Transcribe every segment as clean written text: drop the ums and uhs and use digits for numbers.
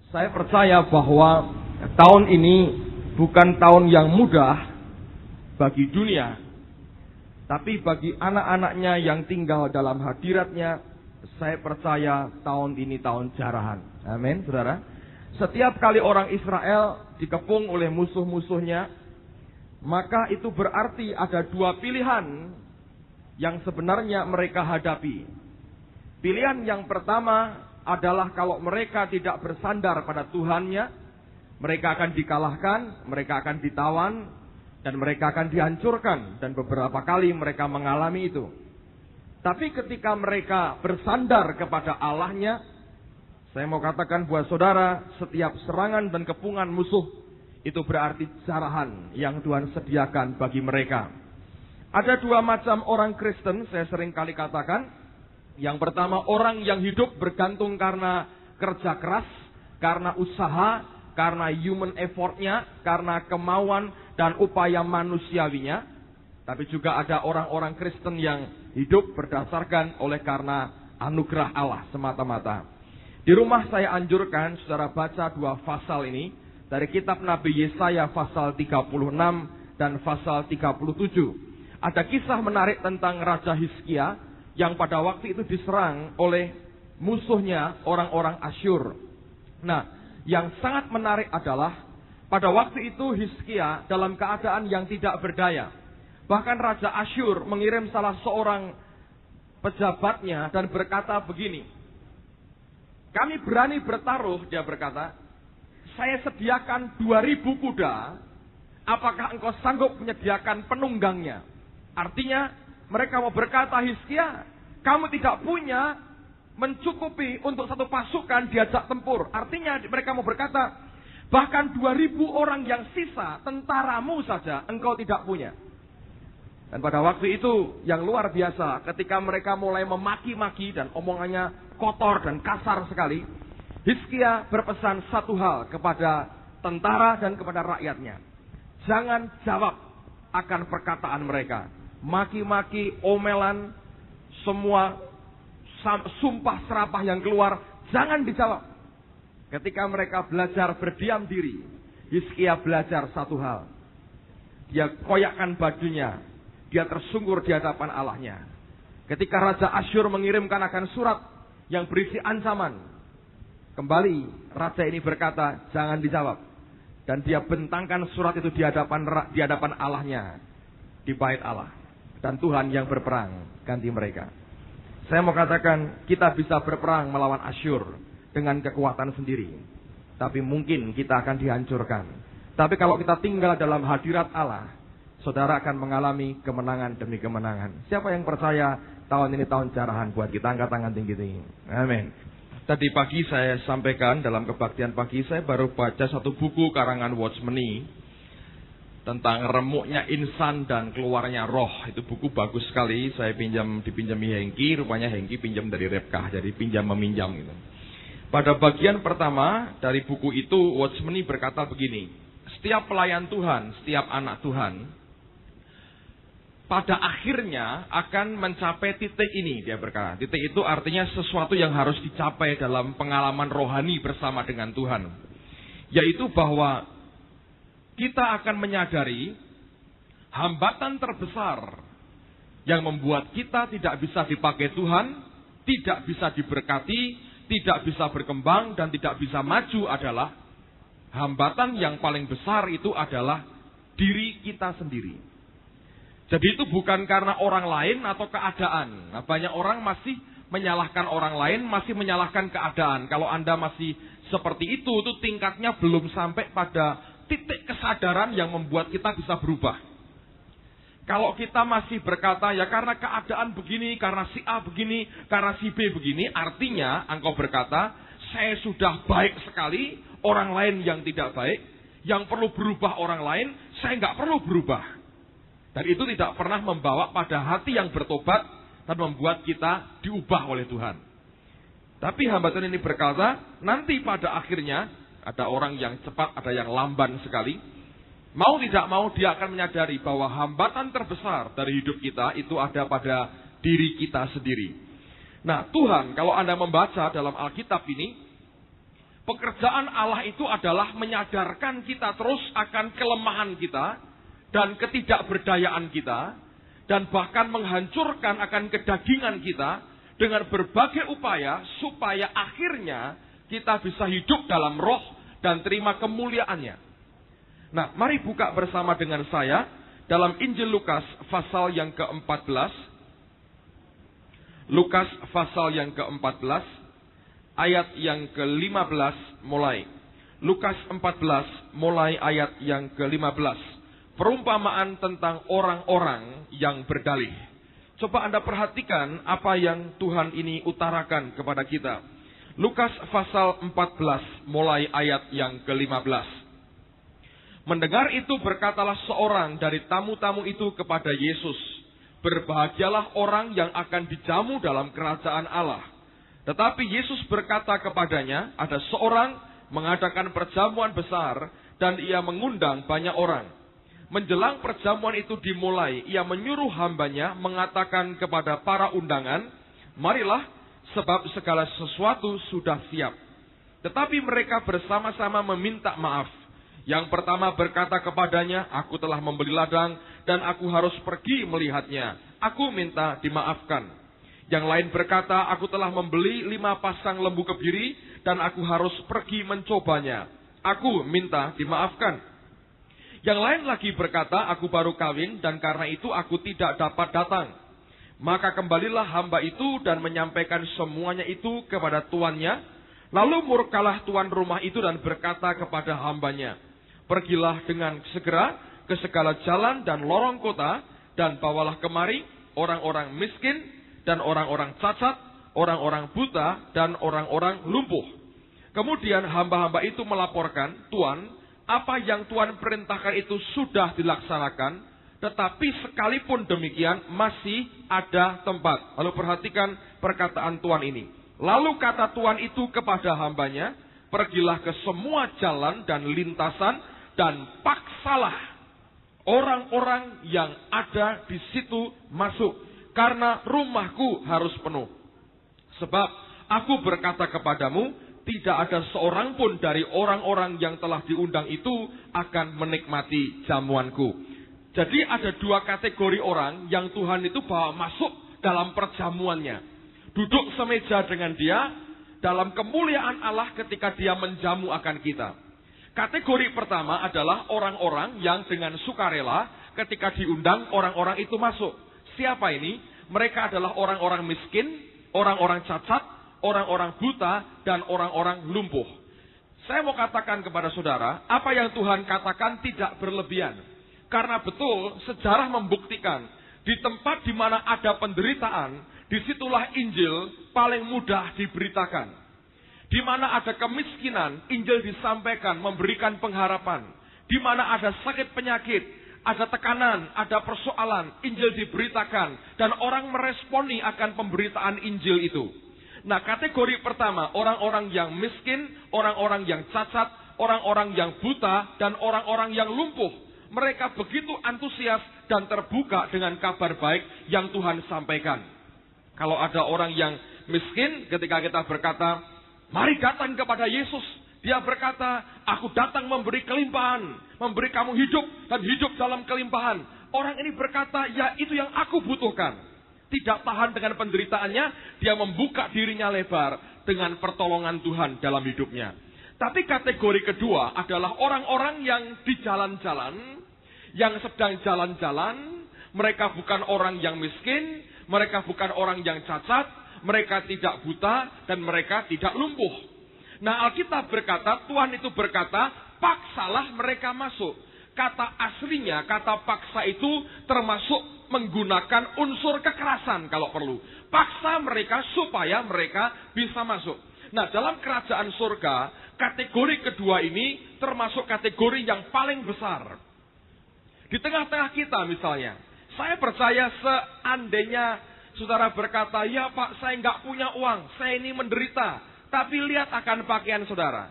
Saya percaya bahwa tahun ini bukan tahun yang mudah bagi dunia, tapi bagi anak-anaknya yang tinggal dalam hadiratnya, saya percaya tahun ini tahun jarahan. Amin, saudara. Setiap kali orang Israel dikepung oleh musuh-musuhnya, maka itu berarti ada dua pilihan yang sebenarnya mereka hadapi. Pilihan yang pertama adalah kalau mereka tidak bersandar pada Tuhannya, mereka akan dikalahkan, mereka akan ditawan, dan mereka akan dihancurkan. Dan beberapa kali mereka mengalami itu. Tapi ketika mereka bersandar kepada Allahnya, saya mau katakan buat saudara, setiap serangan dan kepungan musuh, itu berarti jarahan yang Tuhan sediakan bagi mereka. Ada dua macam orang Kristen, saya sering kali katakan. Yang pertama, orang yang hidup bergantung karena kerja keras, karena usaha, karena human effortnya, karena kemauan dan upaya manusiawinya. Tapi juga ada orang-orang Kristen yang hidup berdasarkan oleh karena anugerah Allah semata-mata. Di rumah saya anjurkan saudara baca dua pasal ini dari kitab Nabi Yesaya pasal 36 dan pasal 37. Ada kisah menarik tentang Raja Hizkia yang pada waktu itu diserang oleh musuhnya orang-orang Asyur. Nah, yang sangat menarik adalah pada waktu itu Hizkia dalam keadaan yang tidak berdaya. Bahkan Raja Asyur mengirim salah seorang pejabatnya dan berkata begini, "Kami berani bertaruh," dia berkata, "saya sediakan 2000 kuda, apakah engkau sanggup menyediakan penunggangnya?" Artinya mereka mau berkata, "Hizkia, kamu tidak punya mencukupi untuk satu pasukan diajak tempur." Artinya mereka mau berkata, bahkan 2000 orang yang sisa, tentaramu saja engkau tidak punya. Dan pada waktu itu yang luar biasa, ketika mereka mulai memaki-maki dan omongannya kotor dan kasar sekali, Hizkia berpesan satu hal kepada tentara dan kepada rakyatnya. Jangan jawab akan perkataan mereka. Maki-maki, omelan, semua sumpah serapah yang keluar, jangan dijawab. Ketika mereka belajar berdiam diri, Hizkia belajar satu hal. Dia koyakkan bajunya, dia tersungkur di hadapan Allahnya. Ketika Raja Asyur mengirimkan akan surat yang berisi ancaman, kembali raja ini berkata, jangan dijawab. Dan dia bentangkan surat itu di hadapan Allahnya, di bait Allah. Dan Tuhan yang berperang ganti mereka. Saya mau katakan, kita bisa berperang melawan Asyur dengan kekuatan sendiri, tapi mungkin kita akan dihancurkan. Tapi kalau kita tinggal dalam hadirat Allah, saudara akan mengalami kemenangan demi kemenangan. Siapa yang percaya tahun ini tahun jarahan buat kita? Angkat tangan tinggi-tinggi. Amin. Tadi pagi saya sampaikan dalam kebaktian pagi, saya baru baca satu buku karangan Watchmeni tentang remuknya insan dan keluarnya roh. Itu buku bagus sekali. Saya dipinjami Hengki. Rupanya Hengki pinjam dari Repkah. Jadi pinjam meminjam gitu. Pada bagian pertama dari buku itu, Watchmeni berkata begini. Setiap pelayan Tuhan, setiap anak Tuhan, pada akhirnya akan mencapai titik ini. Dia berkata, titik itu artinya sesuatu yang harus dicapai dalam pengalaman rohani bersama dengan Tuhan. Yaitu bahwa kita akan menyadari hambatan terbesar yang membuat kita tidak bisa dipakai Tuhan, tidak bisa diberkati, tidak bisa berkembang, dan tidak bisa maju adalah hambatan yang paling besar itu adalah diri kita sendiri. Jadi itu bukan karena orang lain atau keadaan. Nah, banyak orang masih menyalahkan orang lain, masih menyalahkan keadaan. Kalau Anda masih seperti itu tingkatnya belum sampai pada titik kesadaran yang membuat kita bisa berubah. Kalau kita masih berkata, ya karena keadaan begini, karena si A begini, karena si B begini, artinya engkau berkata, saya sudah baik sekali, orang lain yang tidak baik, yang perlu berubah orang lain, saya nggak perlu berubah. Dan itu tidak pernah membawa pada hati yang bertobat dan membuat kita diubah oleh Tuhan. Tapi hambatan ini berkata, nanti pada akhirnya, ada orang yang cepat, ada yang lamban sekali. Mau tidak mau dia akan menyadari bahwa hambatan terbesar dari hidup kita itu ada pada diri kita sendiri. Nah, Tuhan, kalau Anda membaca dalam Alkitab ini, Pekerjaan Allah itu adalah menyadarkan kita terus akan kelemahan kita dan ketidakberdayaan kita, dan bahkan menghancurkan akan kedagingan kita dengan berbagai upaya supaya akhirnya kita bisa hidup dalam roh dan terima kemuliaannya. Nah, mari buka bersama dengan saya dalam Injil Lukas pasal yang ke-14. Lukas pasal yang ke-14 ayat yang ke-15 mulai. Lukas 14 mulai ayat yang ke-15. Perumpamaan tentang orang-orang yang berdalih. Coba Anda perhatikan apa yang Tuhan ini utarakan kepada kita. Lukas pasal 14 mulai ayat yang ke-15. Mendengar itu berkatalah seorang dari tamu-tamu itu kepada Yesus, "Berbahagialah orang yang akan dijamu dalam kerajaan Allah." Tetapi Yesus berkata kepadanya, "Ada seorang mengadakan perjamuan besar dan ia mengundang banyak orang. Menjelang perjamuan itu dimulai, ia menyuruh hambanya mengatakan kepada para undangan, 'Marilah, sebab segala sesuatu sudah siap.' Tetapi mereka bersama-sama meminta maaf. Yang pertama berkata kepadanya, 'Aku telah membeli ladang dan aku harus pergi melihatnya. Aku minta dimaafkan.' Yang lain berkata, 'Aku telah membeli 5 pasang lembu kebiri dan aku harus pergi mencobanya. Aku minta dimaafkan.' Yang lain lagi berkata, 'Aku baru kawin dan karena itu aku tidak dapat datang.' Maka kembalilah hamba itu dan menyampaikan semuanya itu kepada tuannya. Lalu murkalah tuan rumah itu dan berkata kepada hambanya, 'Pergilah dengan segera ke segala jalan dan lorong kota dan bawalah kemari orang-orang miskin dan orang-orang cacat, orang-orang buta dan orang-orang lumpuh.' Kemudian hamba-hamba itu melaporkan, 'Tuan, apa yang Tuhan perintahkan itu sudah dilaksanakan, tetapi sekalipun demikian masih ada tempat.' Lalu perhatikan perkataan Tuhan ini. Lalu kata Tuhan itu kepada hambanya, 'Pergilah ke semua jalan dan lintasan dan paksalah orang-orang yang ada di situ masuk, karena rumahku harus penuh. Sebab aku berkata kepadamu, tidak ada seorang pun dari orang-orang yang telah diundang itu akan menikmati jamuanku.'" Jadi ada 2 kategori orang yang Tuhan itu bawa masuk dalam perjamuannya. Duduk semeja dengan dia dalam kemuliaan Allah ketika dia menjamu akan kita. Kategori pertama adalah orang-orang yang dengan sukarela ketika diundang orang-orang itu masuk. Siapa ini? Mereka adalah orang-orang miskin, orang-orang cacat, orang-orang buta, dan orang-orang lumpuh. Saya mau katakan kepada saudara, apa yang Tuhan katakan tidak berlebihan. Karena betul, sejarah membuktikan, di tempat di mana ada penderitaan, disitulah Injil paling mudah diberitakan. Di mana ada kemiskinan, Injil disampaikan, memberikan pengharapan. Di mana ada sakit penyakit, ada tekanan, ada persoalan, Injil diberitakan. Dan orang meresponi akan pemberitaan Injil itu. Nah, kategori pertama, orang-orang yang miskin, orang-orang yang cacat, orang-orang yang buta, dan orang-orang yang lumpuh. Mereka begitu antusias dan terbuka dengan kabar baik yang Tuhan sampaikan. Kalau ada orang yang miskin, ketika kita berkata, "Mari datang kepada Yesus," dia berkata, "Aku datang memberi kelimpahan, memberi kamu hidup dan hidup dalam kelimpahan." Orang ini berkata, "Ya, itu yang aku butuhkan." Tidak tahan dengan penderitaannya, dia membuka dirinya lebar dengan pertolongan Tuhan dalam hidupnya. Tapi kategori kedua adalah orang-orang yang di jalan-jalan, yang sedang jalan-jalan. Mereka bukan orang yang miskin, mereka bukan orang yang cacat, mereka tidak buta, dan mereka tidak lumpuh. Nah, Alkitab berkata, Tuhan itu berkata, paksalah mereka masuk. Kata aslinya, kata paksa itu termasuk menggunakan unsur kekerasan kalau perlu. Paksa mereka supaya mereka bisa masuk. Nah, dalam kerajaan surga, kategori kedua ini termasuk kategori yang paling besar. Di tengah-tengah kita misalnya, saya percaya seandainya saudara berkata, "Ya Pak, saya nggak punya uang, saya ini menderita." Tapi lihat akan pakaian saudara.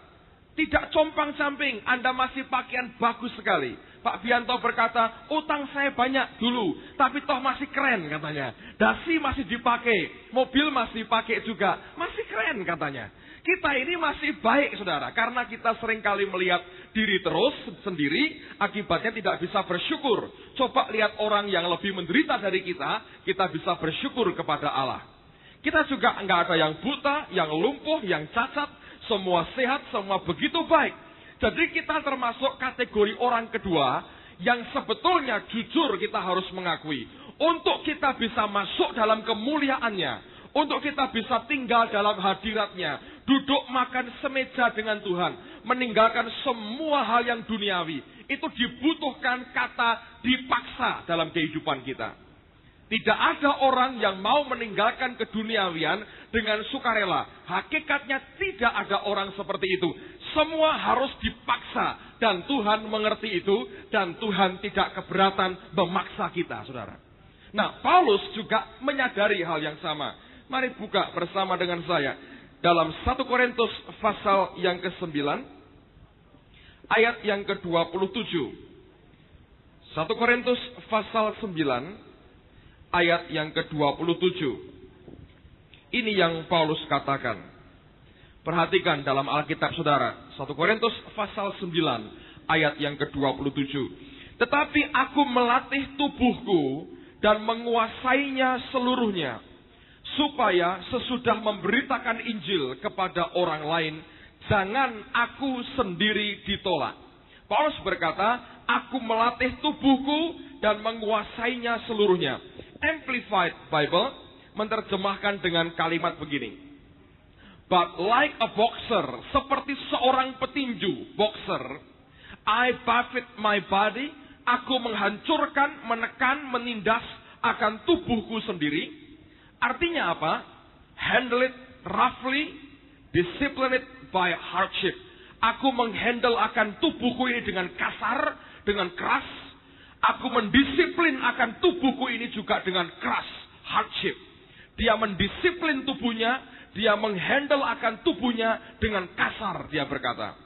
Tidak compang-camping, Anda masih pakaian bagus sekali. Pak Bianto berkata, utang saya banyak dulu, tapi toh masih keren katanya. Dasi masih dipakai, mobil masih dipakai juga, masih keren katanya. Kita ini masih baik saudara, karena kita seringkali melihat diri terus sendiri, akibatnya tidak bisa bersyukur. Coba lihat orang yang lebih menderita dari kita bisa bersyukur kepada Allah. Kita juga enggak ada yang buta, yang lumpuh, yang cacat, semua sehat, semua begitu baik. Jadi kita termasuk kategori orang kedua yang sebetulnya jujur kita harus mengakui. Untuk kita bisa masuk dalam kemuliaannya, untuk kita bisa tinggal dalam hadiratnya, duduk makan semeja dengan Tuhan, meninggalkan semua hal yang duniawi, itu dibutuhkan kata dipaksa dalam kehidupan kita. Tidak ada orang yang mau meninggalkan keduniawian dengan sukarela. Hakikatnya tidak ada orang seperti itu. Semua harus dipaksa. Dan Tuhan mengerti itu. Dan Tuhan tidak keberatan memaksa kita, saudara. Nah, Paulus juga menyadari hal yang sama. Mari buka bersama dengan saya. Dalam 1 Korintus pasal yang ke-9. Ayat yang ke-27. 1 Korintus pasal 9. Ayat yang ke-27. Ini yang Paulus katakan. Perhatikan dalam Alkitab saudara. 1 Korintus pasal 9. Ayat yang ke-27. Tetapi aku melatih tubuhku dan menguasainya seluruhnya. Supaya sesudah memberitakan Injil kepada orang lain, jangan aku sendiri ditolak. Paulus berkata, aku melatih tubuhku dan menguasainya seluruhnya. Amplified Bible menerjemahkan dengan kalimat begini. But like a boxer, seperti seorang petinju, boxer, I buffet my body, aku menghancurkan, menekan, menindas akan tubuhku sendiri. Artinya apa? Handle it roughly, discipline it by hardship. Aku menghandle akan tubuhku ini dengan kasar, dengan keras. Aku mendisiplin akan tubuhku ini juga dengan keras, hardship. Dia mendisiplin tubuhnya, dia menghandle akan tubuhnya dengan kasar, dia berkata.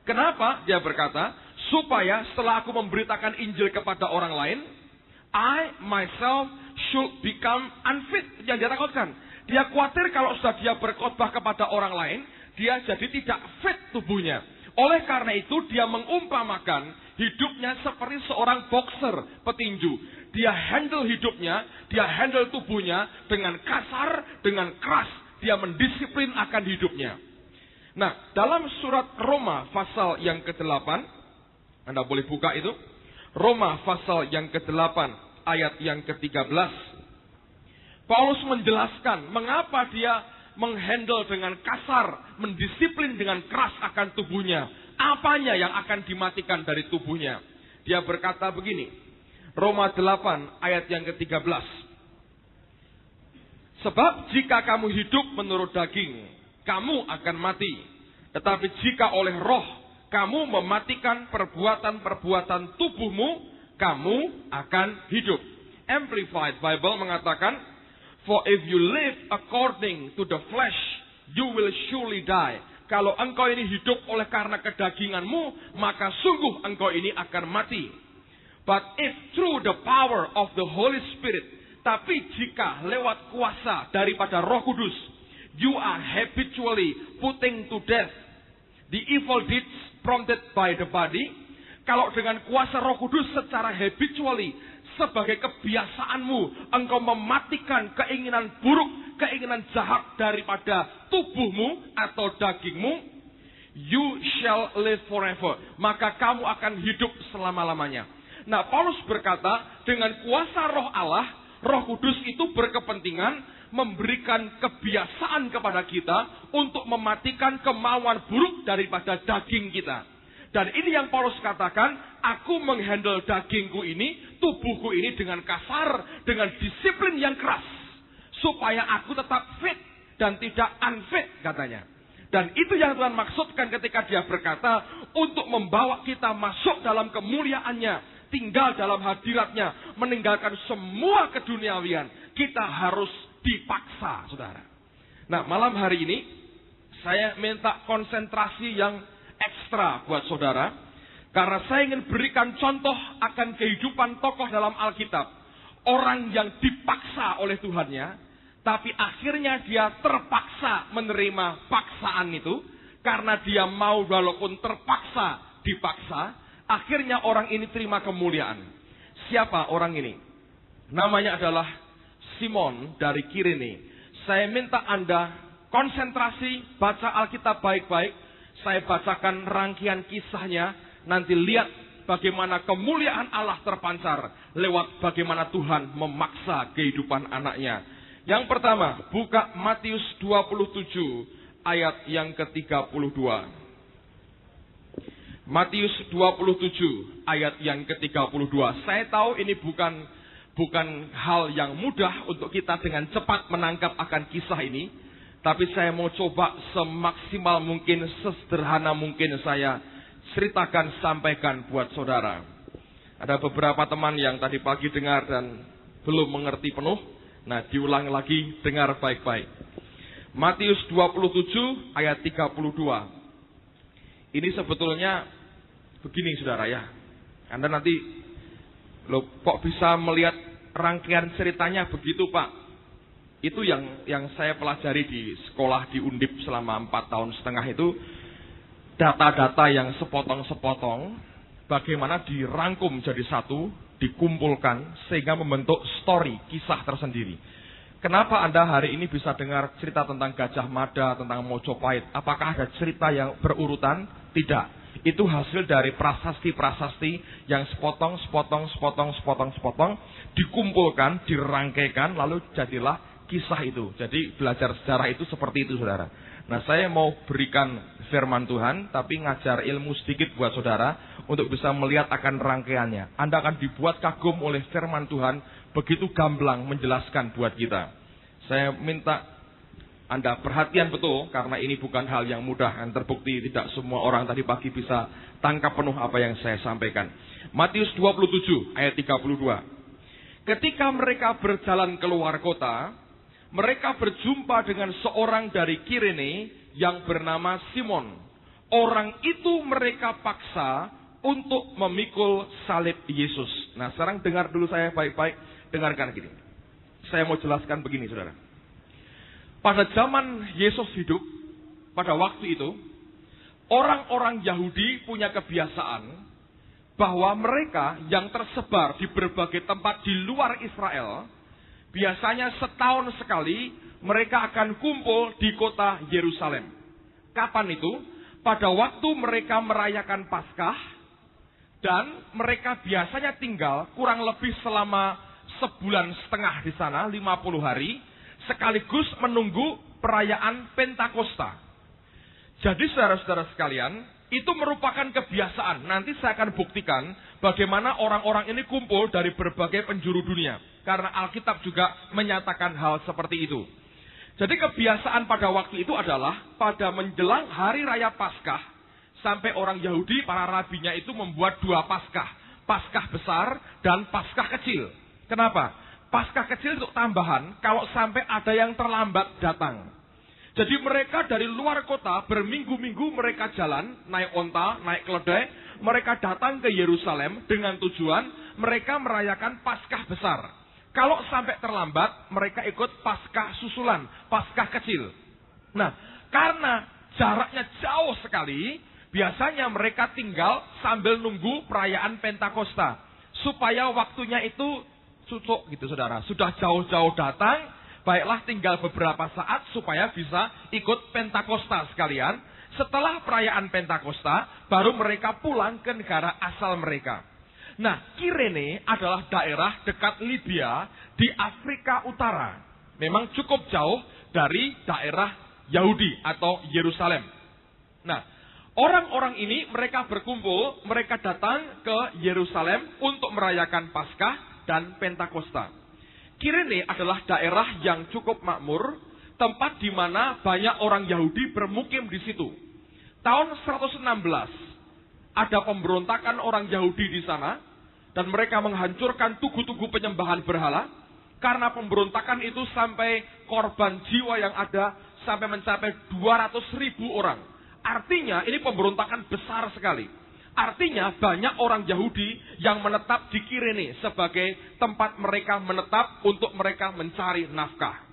Kenapa? Dia berkata, supaya setelah aku memberitakan Injil kepada orang lain, I myself should become unfit. Yang dia takutkan. Dia khawatir kalau sudah dia berkhotbah kepada orang lain, dia jadi tidak fit tubuhnya. Oleh karena itu dia mengumpamakan hidupnya seperti seorang boxer, petinju. Dia handle hidupnya, dia handle tubuhnya dengan kasar, dengan keras. Dia mendisiplin akan hidupnya. Nah, dalam surat Roma pasal yang ke-8, Anda boleh buka itu. Roma pasal yang ke-8, ayat yang ke-13. Paulus menjelaskan mengapa dia menghandle dengan kasar, mendisiplin dengan keras akan tubuhnya. Apanya yang akan dimatikan dari tubuhnya? Dia berkata begini. Roma 8 ayat yang ke-13. Sebab jika kamu hidup menurut daging, kamu akan mati. Tetapi jika oleh roh, kamu mematikan perbuatan-perbuatan tubuhmu, kamu akan hidup. Amplified Bible mengatakan, for if you live according to the flesh, you will surely die. Kalau engkau ini hidup oleh karena kedaginganmu, maka sungguh engkau ini akan mati. But if through the power of the Holy Spirit, tapi jika lewat kuasa daripada Roh Kudus, you are habitually putting to death the evil deeds prompted by the body. Kalau dengan kuasa Roh Kudus secara habitually, sebagai kebiasaanmu, engkau mematikan keinginan buruk, keinginan jahat daripada tubuhmu atau dagingmu, you shall live forever. Maka kamu akan hidup selama-lamanya. Nah, Paulus berkata, dengan kuasa Roh Allah, Roh Kudus itu berkepentingan memberikan kebiasaan kepada kita untuk mematikan kemauan buruk daripada daging kita. Dan ini yang Paulus katakan, aku menghandle dagingku ini, tubuhku ini dengan kasar, dengan disiplin yang keras. Supaya aku tetap fit dan tidak unfit katanya. Dan itu yang Tuhan maksudkan ketika dia berkata, untuk membawa kita masuk dalam kemuliaannya, tinggal dalam hadiratnya, meninggalkan semua keduniawian. Kita harus dipaksa, saudara. Nah, malam hari ini, saya minta konsentrasi yang ekstra buat saudara. Karena saya ingin berikan contoh akan kehidupan tokoh dalam Alkitab. Orang yang dipaksa oleh Tuhannya, tapi akhirnya dia terpaksa menerima paksaan itu. Karena dia mau walaupun terpaksa dipaksa, akhirnya orang ini terima kemuliaan. Siapa orang ini? Namanya adalah Simon dari Kirene. Saya minta Anda konsentrasi, baca Alkitab baik-baik. Saya bacakan rangkaian kisahnya. Nanti lihat bagaimana kemuliaan Allah terpancar lewat bagaimana Tuhan memaksa kehidupan anaknya. Yang pertama, buka Matius 27 ayat yang ke-32. Matius 27 ayat yang ke-32. Saya tahu ini bukan hal yang mudah untuk kita dengan cepat menangkap akan kisah ini. Tapi saya mau coba semaksimal mungkin, sesederhana mungkin saya ceritakan, sampaikan buat saudara. Ada beberapa teman yang tadi pagi dengar dan belum mengerti penuh. Nah, diulang lagi, dengar baik-baik. Matius 27 ayat 32. Ini sebetulnya begini saudara ya. Anda nanti, loh kok bisa melihat rangkaian ceritanya begitu Pak? Itu yang saya pelajari di sekolah di Undip selama 4 tahun setengah itu. Data-data yang sepotong-sepotong, bagaimana dirangkum jadi satu, dikumpulkan, sehingga membentuk story, kisah tersendiri. Kenapa Anda hari ini bisa dengar cerita tentang Gajah Mada, tentang Mojopahit? Apakah ada cerita yang berurutan? Tidak. Itu hasil dari prasasti-prasasti yang sepotong, dikumpulkan, dirangkaikan, lalu jadilah kisah itu. Jadi belajar sejarah itu seperti itu saudara. Nah, saya mau berikan firman Tuhan, tapi ngajar ilmu sedikit buat saudara, untuk bisa melihat akan rangkaiannya. Anda akan dibuat kagum oleh firman Tuhan, begitu gamblang menjelaskan buat kita. Saya minta Anda perhatian betul, karena ini bukan hal yang mudah. Yang terbukti tidak semua orang tadi pagi bisa tangkap penuh apa yang saya sampaikan. Matius 27 ayat 32. Ketika mereka berjalan keluar kota, mereka berjumpa dengan seorang dari Kirene yang bernama Simon. Orang itu mereka paksa untuk memikul salib Yesus. Nah, sekarang dengar dulu saya baik-baik. Dengarkan gini. Saya mau jelaskan begini, saudara. Pada zaman Yesus hidup, pada waktu itu, orang-orang Yahudi punya kebiasaan bahwa mereka yang tersebar di berbagai tempat di luar Israel, biasanya setahun sekali mereka akan kumpul di kota Yerusalem. Kapan itu? Pada waktu mereka merayakan Paskah, dan mereka biasanya tinggal kurang lebih selama 1,5 bulan di sana, 50 hari, sekaligus menunggu perayaan Pentakosta. Jadi saudara-saudara sekalian, itu merupakan kebiasaan. Nanti saya akan buktikan bagaimana orang-orang ini kumpul dari berbagai penjuru dunia. Karena Alkitab juga menyatakan hal seperti itu. Jadi kebiasaan pada waktu itu adalah pada menjelang hari raya Paskah, sampai orang Yahudi, para rabinya itu membuat 2 Paskah. Paskah besar dan Paskah kecil. Kenapa? Paskah kecil untuk tambahan kalau sampai ada yang terlambat datang. Jadi mereka dari luar kota berminggu-minggu mereka jalan, naik onta, naik keledai, mereka datang ke Yerusalem dengan tujuan mereka merayakan Paskah besar. Kalau sampai terlambat, mereka ikut Paskah susulan, Paskah kecil. Nah, karena jaraknya jauh sekali, biasanya mereka tinggal sambil nunggu perayaan Pentakosta. Supaya waktunya itu cucuk gitu saudara. Sudah jauh-jauh datang, baiklah tinggal beberapa saat supaya bisa ikut Pentakosta sekalian. Setelah perayaan Pentakosta, baru mereka pulang ke negara asal mereka. Nah, Kirene adalah daerah dekat Libya di Afrika Utara. Memang cukup jauh dari daerah Yahudi atau Yerusalem. Nah, orang-orang ini mereka berkumpul, mereka datang ke Yerusalem untuk merayakan Paskah dan Pentakosta. Kirene adalah daerah yang cukup makmur, tempat di mana banyak orang Yahudi bermukim di situ. Tahun 116 ada pemberontakan orang Yahudi di sana, dan mereka menghancurkan tugu-tugu penyembahan berhala. Karena pemberontakan itu sampai korban jiwa yang ada sampai mencapai 200.000 orang. Artinya ini pemberontakan besar sekali. Artinya banyak orang Yahudi yang menetap di Kirene sebagai tempat mereka menetap untuk mereka mencari nafkah.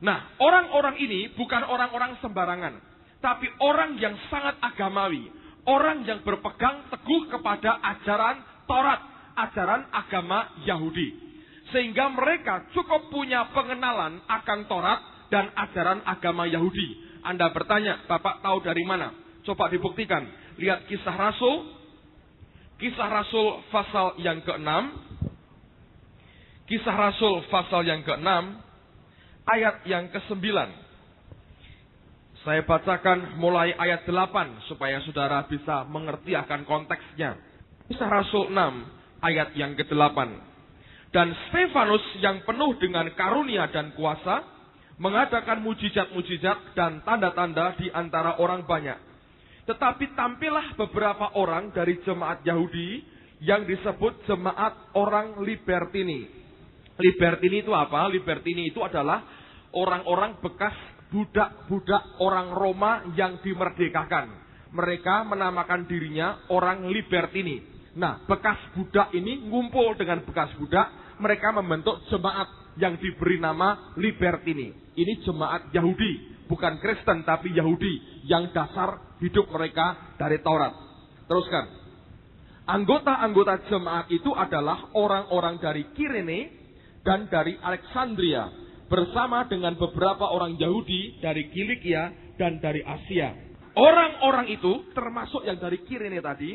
Nah, orang-orang ini bukan orang-orang sembarangan, tapi orang yang sangat agamawi, orang yang berpegang teguh kepada ajaran Taurat, ajaran agama Yahudi. Sehingga mereka cukup punya pengenalan akan Taurat dan ajaran agama Yahudi. Anda bertanya, Bapak tahu dari mana? Coba dibuktikan. Lihat Kisah Rasul pasal yang ke-6. Kisah Rasul pasal yang ke-6 ayat yang ke-9. Saya bacakan mulai ayat 8 supaya saudara bisa mengerti akan konteksnya. Kisah Rasul 6 ayat yang ke-8. Dan Stefanus yang penuh dengan karunia dan kuasa mengadakan mujizat-mujizat dan tanda-tanda di antara orang banyak. Tetapi tampillah beberapa orang dari jemaat Yahudi yang disebut jemaat orang Libertini. Libertini itu apa? Libertini itu adalah orang-orang bekas budak-budak orang Roma yang dimerdekakan. Mereka menamakan dirinya orang Libertini. Nah, bekas budak ini ngumpul dengan bekas budak, mereka membentuk jemaat yang diberi nama Libertini. Ini jemaat Yahudi, bukan Kristen tapi Yahudi yang dasar hidup mereka dari Taurat. Teruskan. Anggota-anggota jemaat itu adalah orang-orang dari Kirene dan dari Alexandria bersama dengan beberapa orang Yahudi dari Kilikia dan dari Asia. Orang-orang itu termasuk yang dari Kirene tadi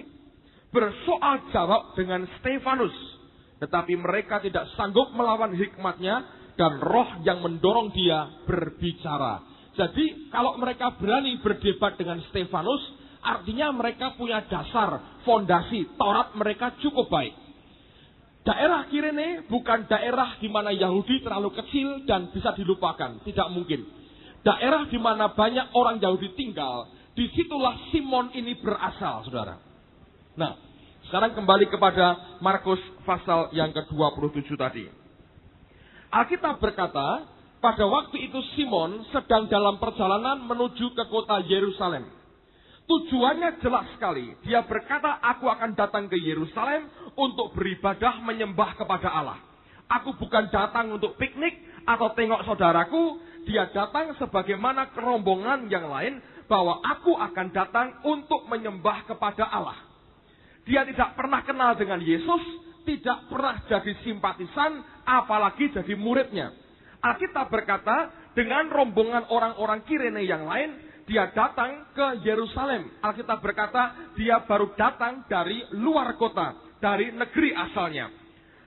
bersoal jawab dengan Stefanus, tetapi mereka tidak sanggup melawan hikmatnya dan roh yang mendorong dia berbicara. Jadi kalau mereka berani berdebat dengan Stefanus, artinya mereka punya dasar, fondasi, Taurat mereka cukup baik. Daerah Kirene bukan daerah di mana Yahudi terlalu kecil dan bisa dilupakan, tidak mungkin. Daerah di mana banyak orang Yahudi tinggal, disitulah Simon ini berasal, saudara. Nah, sekarang kembali kepada Markus pasal yang ke-27 tadi. Alkitab berkata, pada waktu itu Simon sedang dalam perjalanan menuju ke kota Yerusalem. Tujuannya jelas sekali. Dia berkata, aku akan datang ke Yerusalem untuk beribadah menyembah kepada Allah. Aku bukan datang untuk piknik atau tengok saudaraku. Dia datang sebagaimana kerombongan yang lain, bahwa aku akan datang untuk menyembah kepada Allah. Dia tidak pernah kenal dengan Yesus, tidak pernah jadi simpatisan, apalagi jadi muridnya. Alkitab berkata, dengan rombongan orang-orang Kirene yang lain, dia datang ke Yerusalem. Alkitab berkata, dia baru datang dari luar kota, dari negeri asalnya.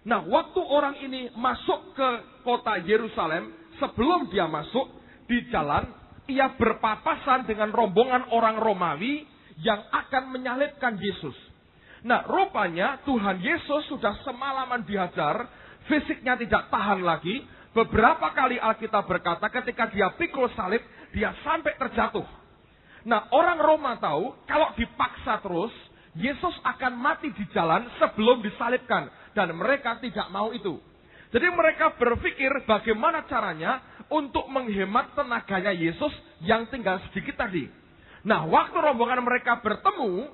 Nah, waktu orang ini masuk ke kota Yerusalem, sebelum dia masuk, di jalan, ia berpapasan dengan rombongan orang Romawi yang akan menyalibkan Yesus. Nah, rupanya Tuhan Yesus sudah semalaman dihajar, fisiknya tidak tahan lagi. Beberapa kali Alkitab berkata ketika dia pikul salib, dia sampai terjatuh. Nah, orang Roma tahu kalau dipaksa terus, Yesus akan mati di jalan sebelum disalibkan. Dan mereka tidak mau itu. Jadi mereka berpikir bagaimana caranya untuk menghemat tenaganya Yesus yang tinggal sedikit tadi. Nah, waktu rombongan mereka bertemu,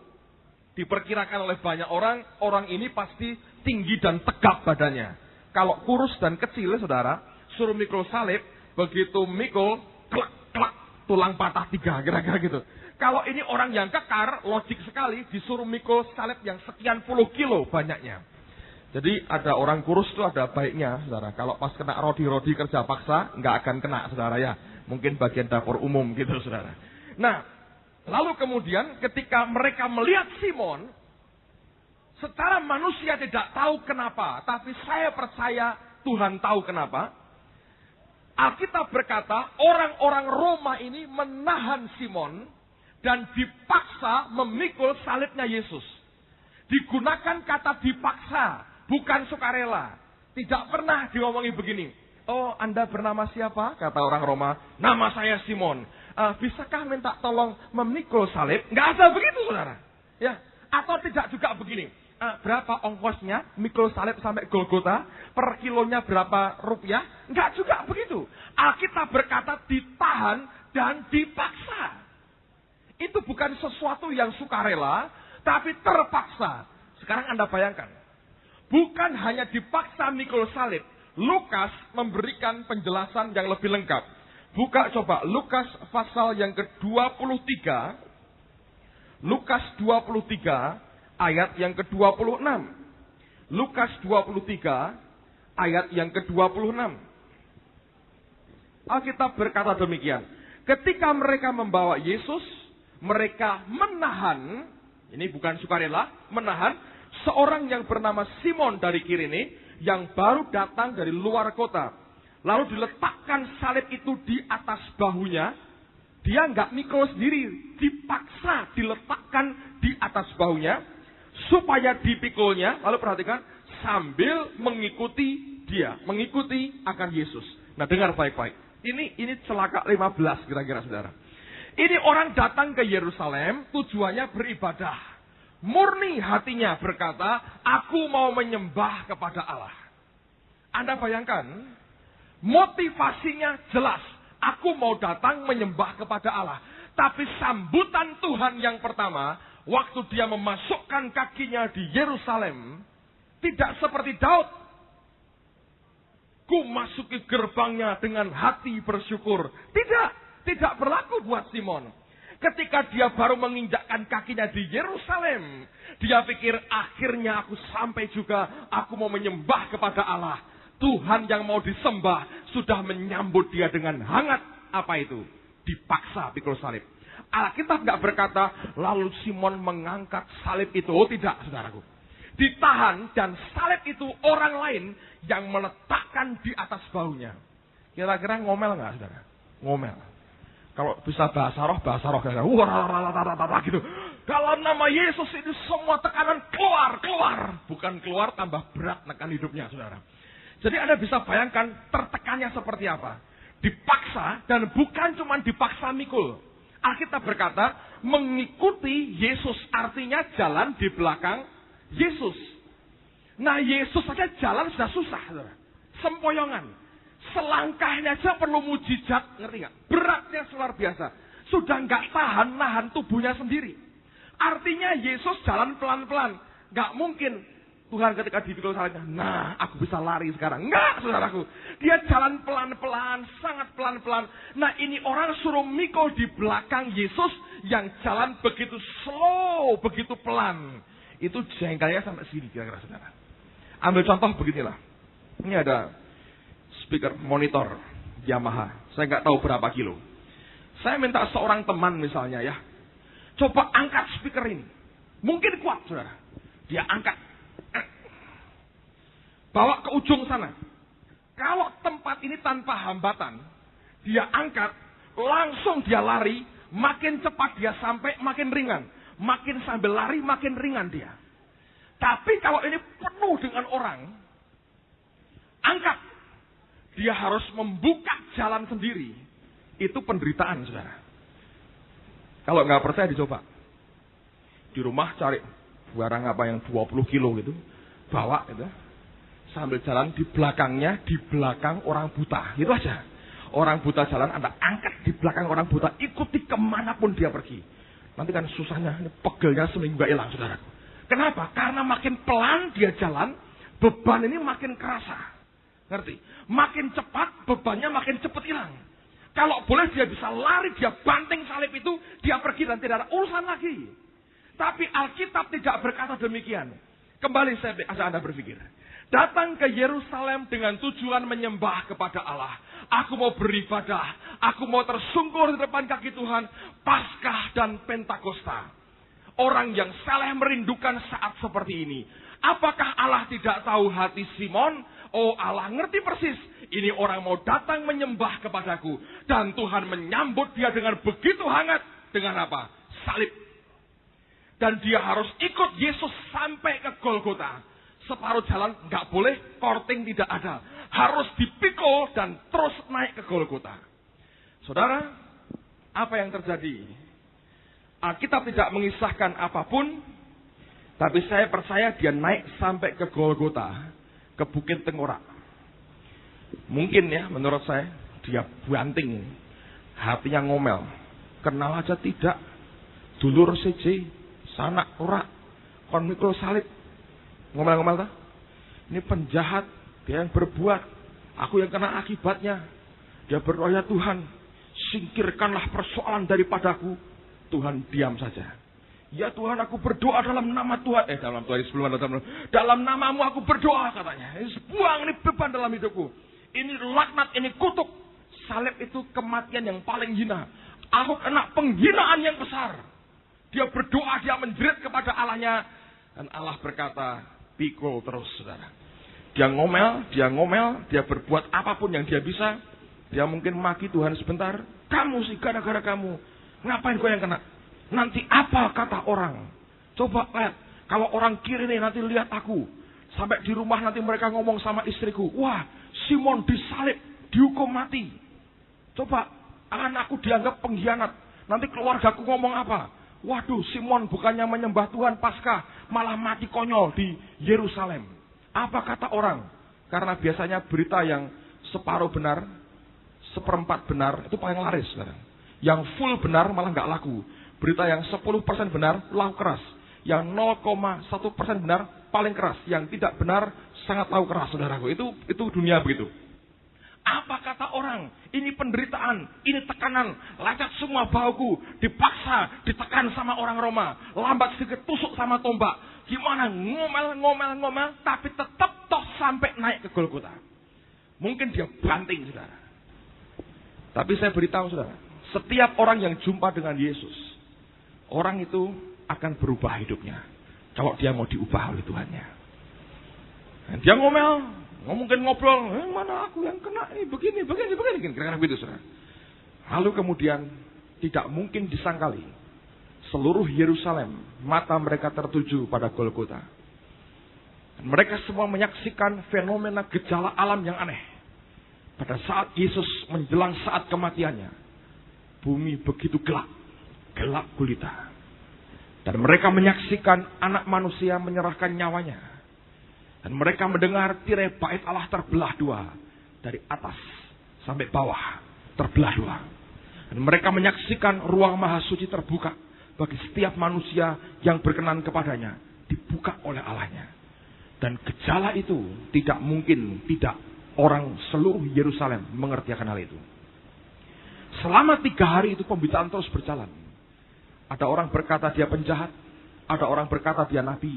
diperkirakan oleh banyak orang, orang ini pasti tinggi dan tegap badannya. Kalau kurus dan kecil, saudara, suruh mikul salib, begitu mikul, klak, klak, tulang patah 3, kira-kira gitu. Kalau ini orang yang kekar, logik sekali, disuruh mikul salib yang sekian puluh kilo banyaknya. Jadi ada orang kurus itu ada baiknya, saudara. Kalau pas kena rodi-rodi kerja paksa, nggak akan kena, saudara ya. Mungkin bagian dapur umum gitu, saudara. Nah, lalu kemudian ketika mereka melihat Simon, secara manusia tidak tahu kenapa, tapi saya percaya Tuhan tahu kenapa. Alkitab berkata, orang-orang Roma ini menahan Simon dan dipaksa memikul salibnya Yesus. Digunakan kata dipaksa, bukan sukarela. Tidak pernah diomongi begini. Oh, Anda bernama siapa? Kata orang Roma. Nama saya Simon. Bisakah minta tolong memikul salib? Nggak ada begitu, saudara. Ya. Atau tidak juga begini. Berapa ongkosnya mikul salib sampai Golgota? Per kilonya berapa rupiah? Enggak juga begitu. Alkitab berkata ditahan dan dipaksa. Itu bukan sesuatu yang sukarela, tapi terpaksa. Sekarang Anda bayangkan, bukan hanya dipaksa mikul salib, Lukas memberikan penjelasan yang lebih lengkap. Buka coba Lukas pasal yang ke-23. Lukas 23 ayat yang ke-26. Lukas 23 ayat yang ke-26. Alkitab berkata demikian. Ketika mereka membawa Yesus, mereka menahan, ini bukan sukarela, menahan seorang yang bernama Simon dari Kirene yang baru datang dari luar kota. Lalu diletakkan salib itu di atas bahunya. Dia nggak mikul sendiri, dipaksa diletakkan di atas bahunya supaya dipikulnya. Lalu perhatikan, sambil mengikuti dia, mengikuti akan Yesus. Nah, dengar baik-baik. Ini celaka 15 kira-kira saudara. Ini orang datang ke Yerusalem tujuannya beribadah. Murni hatinya berkata, aku mau menyembah kepada Allah. Anda bayangkan, motivasinya jelas. Aku mau datang menyembah kepada Allah. Tapi sambutan Tuhan yang pertama, waktu dia memasukkan kakinya di Yerusalem, tidak seperti Daud. Ku masuki gerbangnya dengan hati bersyukur. Tidak berlaku buat Simon. Ketika dia baru menginjakkan kakinya di Yerusalem, dia pikir akhirnya aku sampai juga, aku mau menyembah kepada Allah. Tuhan yang mau disembah sudah menyambut dia dengan hangat. Apa itu? Dipaksa pikul salib. Alkitab nggak berkata, lalu Simon mengangkat salib itu. Oh tidak, saudaraku. Ditahan dan salib itu orang lain yang meletakkan di atas bahunya. Kira-kira ngomel nggak, saudara? Ngomel. Kalau bisa bahasa roh kayak gitu. Dalam nama Yesus ini semua tekanan keluar. Bukan keluar, tambah berat nekan hidupnya, saudara. Jadi Anda bisa bayangkan tertekannya seperti apa. Dipaksa, dan bukan cuma dipaksa mikul. Alkitab berkata, mengikuti Yesus artinya jalan di belakang Yesus. Nah, Yesus saja jalan sudah susah, saudara. Sempoyongan. Selangkahnya aja perlu mujizat, ngerti nggak? Beratnya luar biasa. Sudah nggak tahan nahan tubuhnya sendiri. Artinya Yesus jalan pelan-pelan. Nggak mungkin Tuhan ketika dipikul salibnya, nah aku bisa lari sekarang. Enggak, saudaraku. Dia jalan pelan-pelan, sangat pelan-pelan. Nah, ini orang suruh mikul di belakang Yesus yang jalan begitu slow, begitu pelan. Itu jengkelnya sampai sini kira-kira, saudara. Ambil contoh beginilah. Ini ada speaker monitor Yamaha. Saya nggak tahu berapa kilo. Saya minta seorang teman misalnya ya, coba angkat speaker ini. Mungkin kuat, saudara. Dia angkat. Bawa ke ujung sana. Kalau tempat ini tanpa hambatan, dia angkat, langsung dia lari, makin cepat dia sampai, makin ringan. Makin sambil lari, makin ringan dia. Tapi kalau ini penuh dengan orang, angkat. Dia harus membuka jalan sendiri. Itu penderitaan, saudara. Kalau nggak percaya dicoba. Di rumah cari barang apa yang 20 kilo gitu, bawa gitu. Sambil jalan di belakangnya, di belakang orang buta. Itu aja. Orang buta jalan, Anda angkat di belakang orang buta. Ikuti kemanapun dia pergi. Nanti kan susahnya, ini pegelnya seminggu gak hilang, saudara. Kenapa? Karena makin pelan dia jalan, beban ini makin kerasa. Ngerti? Makin cepat, bebannya makin cepat hilang. Kalau boleh dia bisa lari, dia banting salib itu, dia pergi dan tidak ada urusan lagi. Tapi Alkitab tidak berkata demikian. Kembali saya ajak Anda berpikir. Datang ke Yerusalem dengan tujuan menyembah kepada Allah. Aku mau beribadah. Aku mau tersungkur di depan kaki Tuhan. Paskah dan Pentakosta. Orang yang saleh merindukan saat seperti ini. Apakah Allah tidak tahu hati Simon? Oh, Allah ngerti persis. Ini orang mau datang menyembah kepadaku. Dan Tuhan menyambut dia dengan begitu hangat. Dengan apa? Salib. Dan dia harus ikut Yesus sampai ke Golgota. Separuh jalan nggak boleh, korting tidak ada. Harus dipikul dan terus naik ke Golgota. Saudara, apa yang terjadi? Alkitab tidak mengisahkan apapun, tapi saya percaya dia naik sampai ke Golgota, ke Bukit Tengkorak. Mungkin ya, menurut saya, dia banting, hatinya ngomel. Kenal aja tidak, dulur CJ, sanak ora kon mikul salib. Ngomel-ngomel ta? Ini penjahat, dia yang berbuat, aku yang kena akibatnya. Dia berdoa, ya Tuhan, singkirkanlah persoalan daripadaku. Tuhan diam saja. Ya Tuhan, aku berdoa dalam nama Tuhan. Dalam Tuhan sebelum dalam namamu aku berdoa katanya. Buang ini beban dalam hidupku. Ini laknat, ini kutuk. Salib itu kematian yang paling hina. Aku kena penghinaan yang besar. Dia berdoa, dia menjerit kepada Allahnya. Dan Allah berkata, pikul terus saudara. Dia ngomel, dia berbuat apapun yang dia bisa. Dia mungkin maki Tuhan sebentar. Kamu sih, gara-gara kamu. Ngapain kau yang kena? Nanti apa kata orang? Coba lihat. Kalau orang kiri nih nanti lihat aku. Sampai di rumah nanti mereka ngomong sama istriku. Wah, Simon disalib, dihukum mati. Coba, anakku dianggap pengkhianat. Nanti keluargaku ngomong apa? Waduh, Simon bukannya menyembah Tuhan Paskah, malah mati konyol di Yerusalem. Apa kata orang? Karena biasanya berita yang separuh benar, seperempat benar, itu paling laris. Yang full benar malah nggak laku. Berita yang 10% benar, laku keras. Yang 0,1% benar, paling keras. Yang tidak benar, sangat laku keras, saudaraku. Itu dunia begitu. Apa kata orang? Ini penderitaan, ini tekanan. Lecet semua bauku, dipaksa, ditekan sama orang Roma. Lambat sedikit, tusuk sama tombak. Gimana? Ngomel, tapi tetap toh sampai naik ke Golgota. Mungkin dia banting, saudara. Tapi saya beritahu, saudara. Setiap orang yang jumpa dengan Yesus, orang itu akan berubah hidupnya. Kalau dia mau diubah oleh Tuhannya. Dan dia mungkin ngobrol, mana aku yang kena ini, begini. Kira-kira begitu, saudara. Lalu kemudian tidak mungkin disangkali. Seluruh Yerusalem, mata mereka tertuju pada Golgota. Dan mereka semua menyaksikan fenomena gejala alam yang aneh. Pada saat Yesus menjelang saat kematiannya, bumi begitu gelap gulita. Dan mereka menyaksikan anak manusia menyerahkan nyawanya. Dan mereka mendengar tirai bait Allah terbelah dua. Dari atas sampai bawah terbelah dua. Dan mereka menyaksikan ruang maha suci terbuka. Bagi setiap manusia yang berkenan kepadanya. Dibuka oleh Allahnya. Dan gejala itu tidak mungkin tidak orang seluruh Yerusalem mengerti akan hal itu. Selama 3 hari itu pemberitaan terus berjalan. Ada orang berkata dia penjahat. Ada orang berkata dia nabi.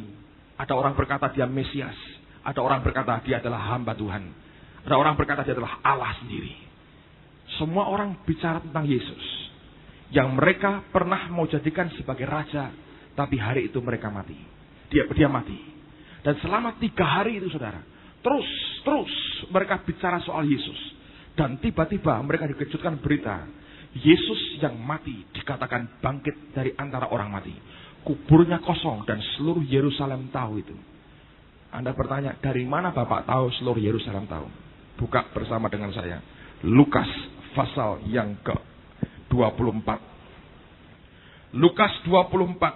Ada orang berkata dia Mesias. Ada orang berkata dia adalah hamba Tuhan. Ada orang berkata dia adalah Allah sendiri. Semua orang bicara tentang Yesus. Yang mereka pernah mau jadikan sebagai raja. Tapi hari itu mereka mati. Dia mati. Dan selama 3 hari itu saudara. Terus mereka bicara soal Yesus. Dan tiba-tiba mereka dikejutkan berita. Yesus yang mati dikatakan bangkit dari antara orang mati. Kuburnya kosong dan seluruh Yerusalem tahu itu. Anda bertanya, dari mana Bapak tahu seluruh Yerusalem tahu? Buka bersama dengan saya. Lukas pasal yang ke-24. Lukas 24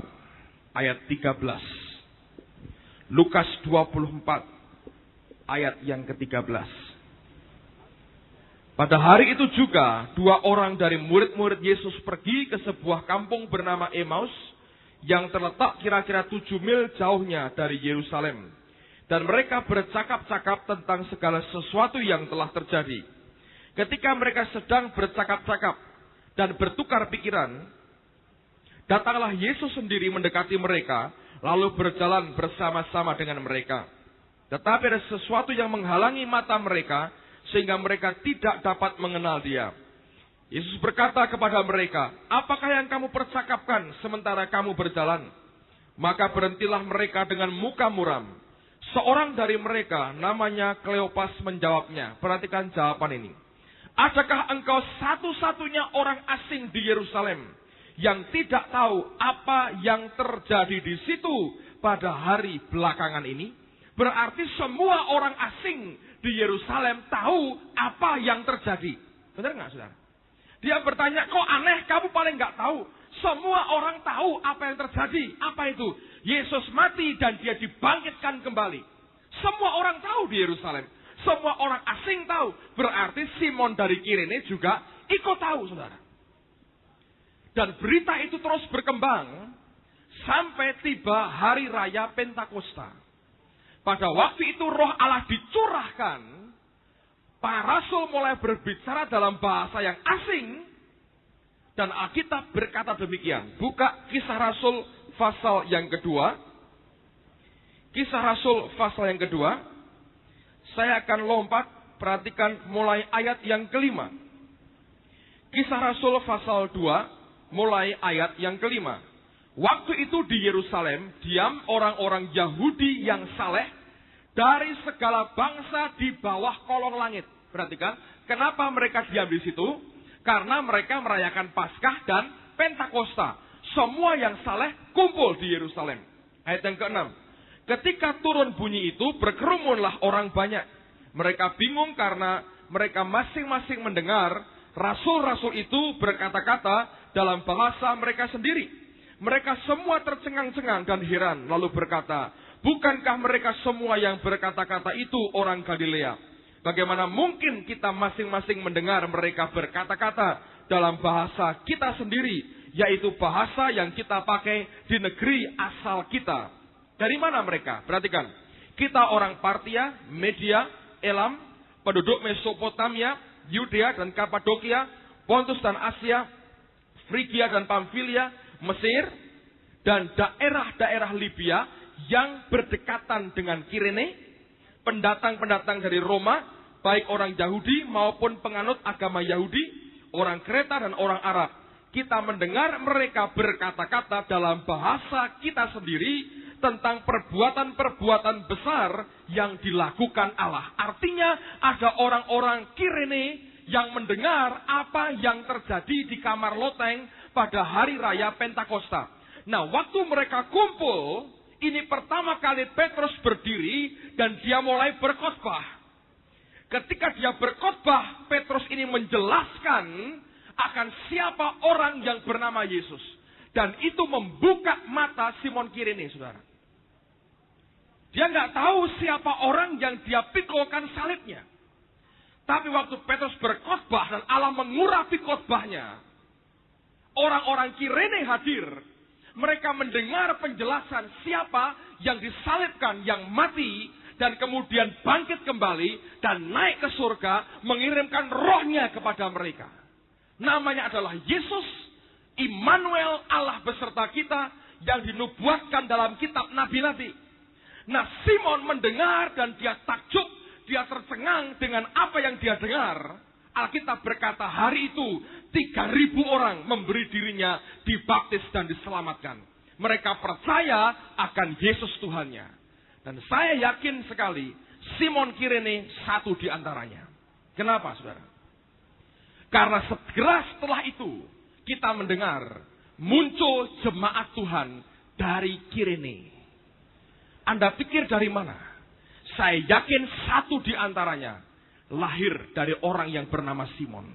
ayat 13. Lukas 24 ayat yang ke-13. Pada hari itu juga 2 orang dari murid-murid Yesus pergi ke sebuah kampung bernama Emmaus yang terletak kira-kira 7 mil jauhnya dari Yerusalem. Dan mereka bercakap-cakap tentang segala sesuatu yang telah terjadi. Ketika mereka sedang bercakap-cakap dan bertukar pikiran, datanglah Yesus sendiri mendekati mereka, lalu berjalan bersama-sama dengan mereka. Tetapi ada sesuatu yang menghalangi mata mereka, sehingga mereka tidak dapat mengenal dia. Yesus berkata kepada mereka, apakah yang kamu percakapkan sementara kamu berjalan? Maka berhentilah mereka dengan muka muram. Seorang dari mereka, namanya Kleopas, menjawabnya. Perhatikan jawaban ini. Adakah engkau satu-satunya orang asing di Yerusalem yang tidak tahu apa yang terjadi di situ pada hari belakangan ini? Berarti semua orang asing di Yerusalem tahu apa yang terjadi. Benar nggak, saudara? Dia bertanya, kok aneh, kamu paling nggak tahu. Semua orang tahu apa yang terjadi. Apa itu? Yesus mati dan dia dibangkitkan kembali. Semua orang tahu di Yerusalem. Semua orang asing tahu. Berarti Simon dari Kirene juga ikut tahu, saudara. Dan berita itu terus berkembang sampai tiba hari raya Pentakosta. Pada waktu itu roh Allah dicurahkan, para rasul mulai berbicara dalam bahasa yang asing, dan Alkitab berkata demikian. Buka Kisah Rasul pasal yang kedua. Kisah Rasul pasal yang kedua. Saya akan lompat, perhatikan mulai ayat yang kelima. Kisah Rasul pasal 2, mulai ayat yang kelima. Waktu itu di Yerusalem, diam orang-orang Yahudi yang saleh dari segala bangsa di bawah kolong langit. Perhatikan, kenapa mereka diam di situ? Karena mereka merayakan Paskah dan Pentakosta. Semua yang saleh kumpul di Yerusalem. Ayat yang ke-6. Ketika turun bunyi itu, berkerumunlah orang banyak. Mereka bingung karena mereka masing-masing mendengar rasul-rasul itu berkata-kata dalam bahasa mereka sendiri. Mereka semua tercengang-cengang dan heran, lalu berkata, bukankah mereka semua yang berkata-kata itu orang Galilea? Bagaimana mungkin kita masing-masing mendengar mereka berkata-kata dalam bahasa kita sendiri, yaitu bahasa yang kita pakai di negeri asal kita? Dari mana mereka? Perhatikan, kita orang Partia, Media, Elam, penduduk Mesopotamia, Yudea dan Kapadokia, Pontus dan Asia, Frigia dan Pamfilia, Mesir, dan daerah-daerah Libya yang berdekatan dengan Kirene, pendatang-pendatang dari Roma, baik orang Yahudi maupun penganut agama Yahudi, orang Kreta dan orang Arab. Kita mendengar mereka berkata-kata dalam bahasa kita sendiri tentang perbuatan-perbuatan besar yang dilakukan Allah. Artinya ada orang-orang Kirene yang mendengar apa yang terjadi di kamar loteng pada hari raya Pentakosta. Nah, waktu mereka kumpul, ini pertama kali Petrus berdiri dan dia mulai berkhotbah. Ketika dia berkhotbah, Petrus ini menjelaskan akan siapa orang yang bernama Yesus. Dan itu membuka mata Simon Kirene, saudara. Dia nggak tahu siapa orang yang dia pikulkan salibnya. Tapi waktu Petrus berkhotbah dan Allah mengurapi khotbahnya, orang-orang Kirene hadir. Mereka mendengar penjelasan siapa yang disalibkan, yang mati, dan kemudian bangkit kembali dan naik ke surga, mengirimkan rohnya kepada mereka. Namanya adalah Yesus, Immanuel, Allah beserta kita, yang dinubuatkan dalam kitab nabi-nabi. Nah, Simon mendengar dan dia takjub, dia tercengang dengan apa yang dia dengar. Alkitab berkata hari itu 3.000 orang memberi dirinya dibaptis dan diselamatkan. Mereka percaya akan Yesus Tuhannya. Dan saya yakin sekali Simon Kirene satu di antaranya. Kenapa, saudara? Karena segera setelah itu kita mendengar muncul jemaat Tuhan dari Kirene. Anda pikir dari mana? Saya yakin satu di antaranya lahir dari orang yang bernama Simon.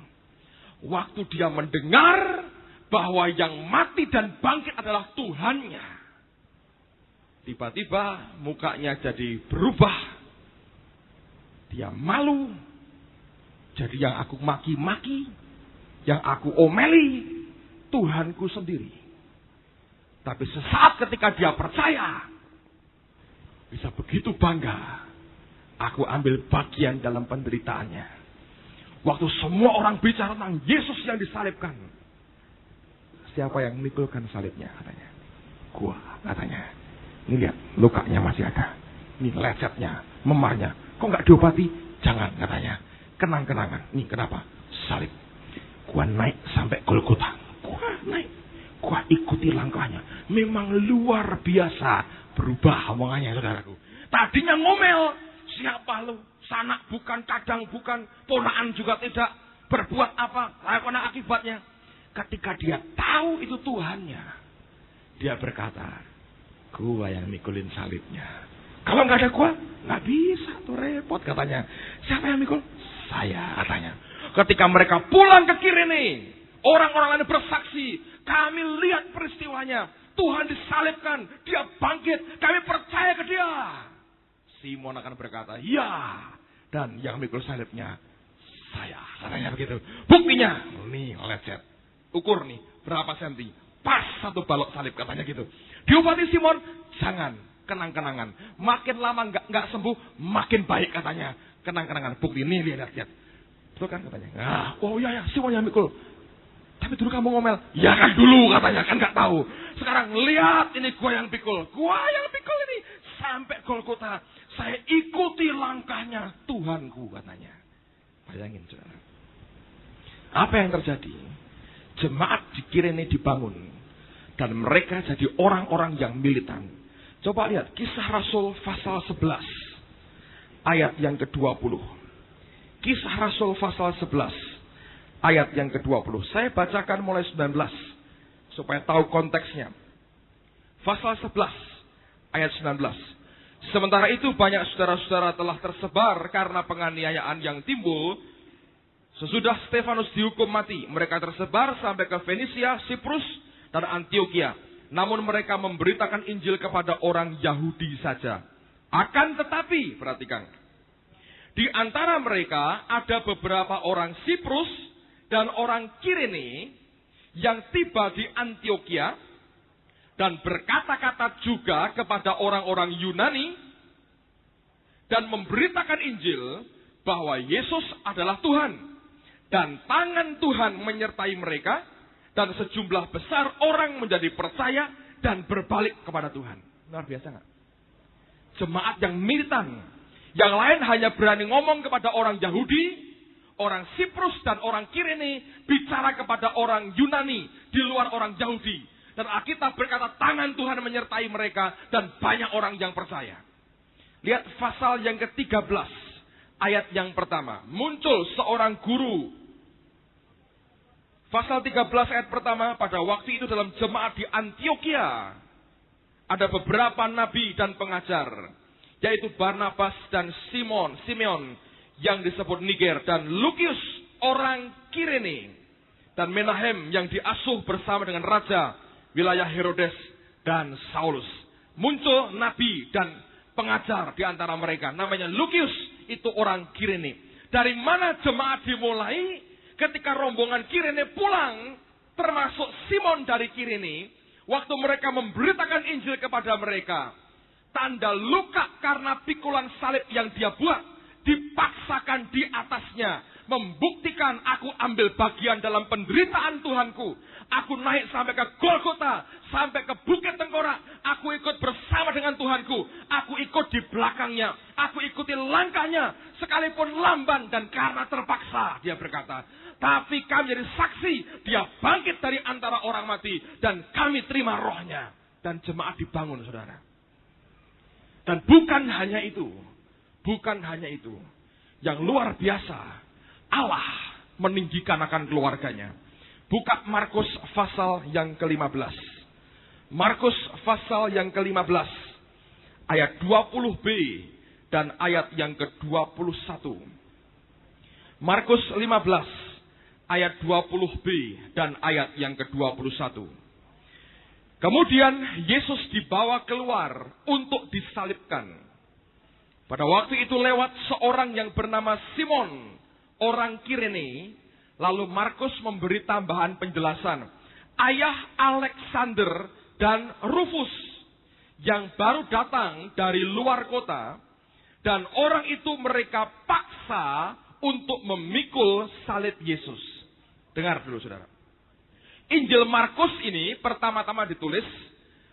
Waktu dia mendengar bahwa yang mati dan bangkit adalah Tuhannya, tiba-tiba mukanya jadi berubah. Dia malu. Jadi yang aku maki-maki, yang aku omeli, Tuhanku sendiri. Tapi sesaat ketika dia percaya, bisa begitu bangga. Aku ambil bagian dalam penderitaannya. Waktu semua orang bicara tentang Yesus yang disalibkan, siapa yang memikulkan salibnya? Katanya, gua, katanya. Ini lihat, lukanya masih ada. Ini lecetnya, memarnya. Kok nggak diobati? Jangan, katanya. Kenang-kenangan. Nih kenapa? Salib. Gua naik sampai Golgota. Gua naik. Gua ikuti langkahnya. Memang luar biasa berubah omongannya, saudaraku. Tadinya ngomel. Siapa lu? Sanak bukan, cadang bukan, ponaan juga tidak. Berbuat apa? Lakukan akibatnya. Ketika dia tahu itu Tuhannya, dia berkata, gua yang mikulin salibnya. Kalau nggak ada gua, nggak bisa tuh, repot katanya. Siapa yang mikul? Saya, katanya. Ketika mereka pulang ke Kirene, orang-orang lain bersaksi, kami lihat peristiwanya. Tuhan disalibkan, dia bangkit, kami percaya ke dia. Simon akan berkata, ya. Dan yang mikul salibnya, saya. Katanya begitu. Buktinya, nih lecet. Ukur nih, berapa senti? pas satu balok salib katanya gitu. Diobati Simon, jangan, kenang-kenangan. Makin lama nggak sembuh, makin baik katanya. Kenang-kenangan, bukti ini lihat. Betul kan katanya. Nah, oh iya, Simon yang mikul. Tapi dulu kamu ngomel. Ya kan dulu katanya, kan nggak tahu. Sekarang lihat ini gua yang pikul. Gua yang pikul ini sampai Golgota. Saya ikuti langkahnya Tuhanku katanya. Bayangin saudara. Apa yang terjadi? Jemaat di Kirene dibangun. Dan mereka jadi orang-orang yang militan. Coba lihat Kisah Rasul pasal 11. Ayat yang ke-20. Kisah Rasul pasal 11. Ayat yang ke-20. Saya bacakan mulai 19. Supaya tahu konteksnya. Pasal 11. Ayat 19. Sementara itu banyak saudara-saudara telah tersebar karena penganiayaan yang timbul. Sesudah Stefanus dihukum mati. Mereka tersebar sampai ke Fenisia, Siprus, dan Antioquia. Namun mereka memberitakan Injil kepada orang Yahudi saja. Akan tetapi, perhatikan. Di antara mereka ada beberapa orang Siprus dan orang Kirene yang tiba di Antioquia dan berkata-kata juga kepada orang-orang Yunani dan memberitakan Injil bahwa Yesus adalah Tuhan dan tangan Tuhan menyertai mereka dan sejumlah besar orang menjadi percaya dan berbalik kepada Tuhan. Luar biasa nggak? Jemaat yang militan, yang lain hanya berani ngomong kepada orang Yahudi, orang Siprus dan orang Kirene bicara kepada orang Yunani di luar orang Yahudi. Dan Alkitab berkata tangan Tuhan menyertai mereka dan banyak orang yang percaya. Lihat pasal yang ke-13 ayat yang pertama. Muncul seorang guru. Pasal 13 ayat pertama, pada waktu itu dalam jemaat di Antioquia ada beberapa nabi dan pengajar, yaitu Barnabas dan Simeon yang disebut Niger, dan Lukius orang Kirene, dan Menahem yang diasuh bersama dengan raja wilayah Herodes dan Saulus. Muncul nabi dan pengajar di antara mereka, namanya Lukius, itu orang Kirene. Dari mana jemaat dimulai? Ketika rombongan Kirene pulang, termasuk Simon dari Kirene, waktu mereka memberitakan Injil kepada mereka, tanda luka karena pikulan salib yang dia buat dipaksakan di atasnya, membuktikan aku ambil bagian dalam penderitaan Tuhanku. Aku naik sampai ke Golgota, sampai ke Bukit Tengkorak. Aku ikut bersama dengan Tuhanku. Aku ikut di belakangnya. Aku ikuti langkahnya, sekalipun lamban dan karena terpaksa, dia berkata. Tapi kami jadi saksi, dia bangkit dari antara orang mati, dan kami terima rohnya. Dan jemaat dibangun, saudara. Dan bukan hanya itu. Bukan hanya itu. Yang luar biasa, Allah meninggikan akan keluarganya. Buka Markus pasal yang ke-15. Markus pasal yang ke-15. Ayat 20b dan ayat yang ke-21. Markus 15. Ayat 20b dan ayat yang ke-21. Kemudian Yesus dibawa keluar untuk disalibkan. Pada waktu itu lewat seorang yang bernama Simon, orang Kirene. Lalu Markus memberi tambahan penjelasan. Ayah Alexander dan Rufus yang baru datang dari luar kota. Dan orang itu mereka paksa untuk memikul salib Yesus. Dengar dulu saudara. Injil Markus ini pertama-tama ditulis.